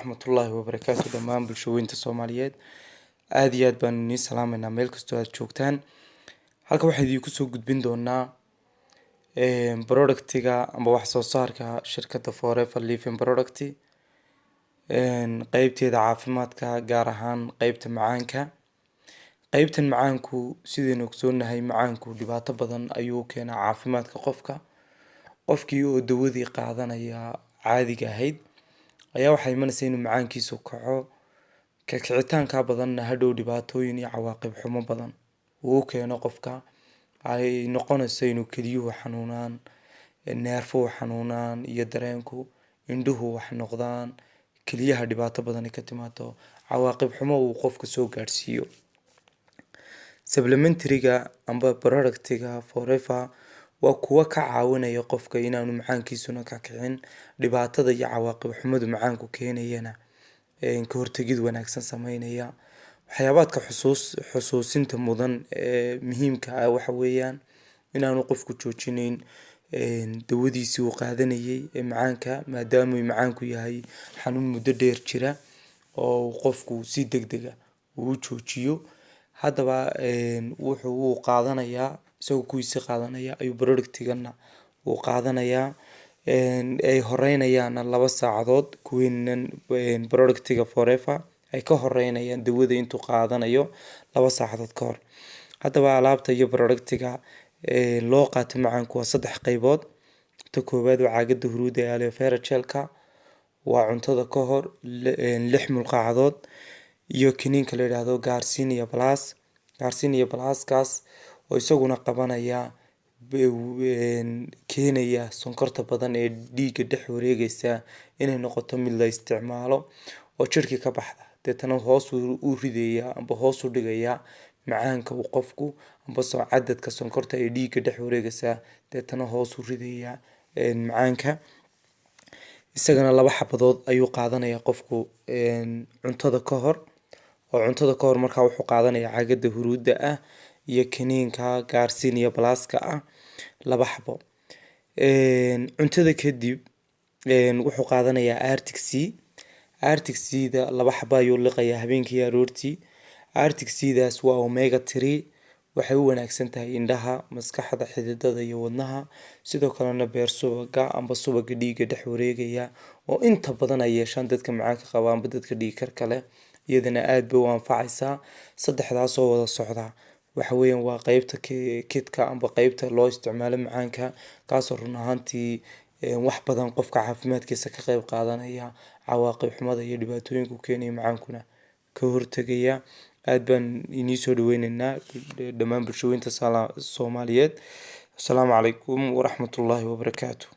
raxmatullaahi wabarakaatu dhammaan bulshooyinka Soomaaliyeed aad iyo aad baan idin salaameynaa meel kastoo aad joogtaan. Halka waxaan idinku soo gudbin doonaa productiga amba wax soo saarka shirkadda Forever Living Product, qaybteeda caafimaadka gaar ahaan qaybta macaanka. Qaybtan macaanku sidaynu ogsoonahay macaanku dhibaato badan ayuu keenaa caafimaadka qofkii oo dawadii qaadanaya caadiga ahayd ayaa waxay imanaysaa inuu macaankiisu kaco. Kicitaanka badanna hadhow dhibaatooyin iyo cawaaqib xumo badan uu keeno qofka. Ay noqonayso inuu keliyuhu xanuunaan, neerfuhu xanuunaan iyo dareenku, indhuhu wax noqdaan, keliyaha dhibaato badan ka timaado, cawaaqib xumo uu qofka soo gaarsiiyo. Supplementary-ga amba productiga Forever waa kuwa ka caawinaya qofka inaanu macaankiisuna ka kicin, dhibaatada iyo cawaaqib xumadu macaanku keenayana ka hortagid wanaagsan sameynaya. Waxyaabaadka xusuusinta mudan muhiimka ah waxa weeyaan inaanu qofku joojinayn dawadiisii uu qaadanayay macaanka, maadaama macaanku yahay xanuun muddo dheer jira oo qofku si degdeg ah uu joojiyo. Haddaba wuxuu qaadanayaa isagoo kuwiisi qaadanaya ayuu productigana uu qaadanayaa. Ay horeynayaan 2 saacadood kuwiinan productiga Forever ay ka horeynayaan dawada intuu qaadanayo 2 saacadood ka hor. Haddaba alaabta iyo productiga loo qaato macaanku waa 3 qaybood. Ta koowaad waa caagada huruudda ee aloe vera gel-ka, waa cuntada ka hor 6 mulqaacadood, iyo kiniinka la yiraahdo Garcinia Plus. Garcinia Plus-kaas oo isaguna qabanaya keenaya sonkorta badan ee dhiigga dhex wareegaysa inay noqoto mid la isticmaalo oo jirka ka baxda, deetana hoos u ridaya amba hoos u dhigaya macaanka uu qofku amba soo cadadka sonkorta ee dhiigga dhex wareegaysa, deetana hoos u ridaya macaanka. Isagana 2 xabadood ayuu qaadanaya qofku cuntada ka hor, oo cuntada ka hor markaa wuxuu qaadanaya caagada huruudda ah iyo kiniinka Garcinia Plus-ka ah 2 xabo. Cuntada kadib wuxuu qaadanayaa Arctic Sea. Arctic Sea-da 2 xabo ayuu liqayaa habeenkii iyo aroortii. Arctic Sea-daas waa omega 3, waxay u wanaagsan tahay indhaha, maskaxda, xididada iyo wadnaha. Sidoo kalena beer subaga amba subaga dhiigga dhex wareegaya oo inta badan ay yeeshaan dadka macaanka qaba amba dadka dhiig karka leh, iyadana aad bay u anfacaysaa. 3daas oo wada socda waxa weeyaan waa qaybta kidka amba qaybta loo isticmaalo macaanka, kaasoo run ahaantii wax badan qofka caafimaadkiisa ka qayb qaadanaya, cawaaqib xumada iyo dhibaatooyinka uu keenayo macaankuna ka hortagaya. Aad baan inii soo dhaweynaynaa dhammaan bulshooyinka Soomaaliyeed. Assalaamu calaykum waraxmatullaahi wabarakaatuh.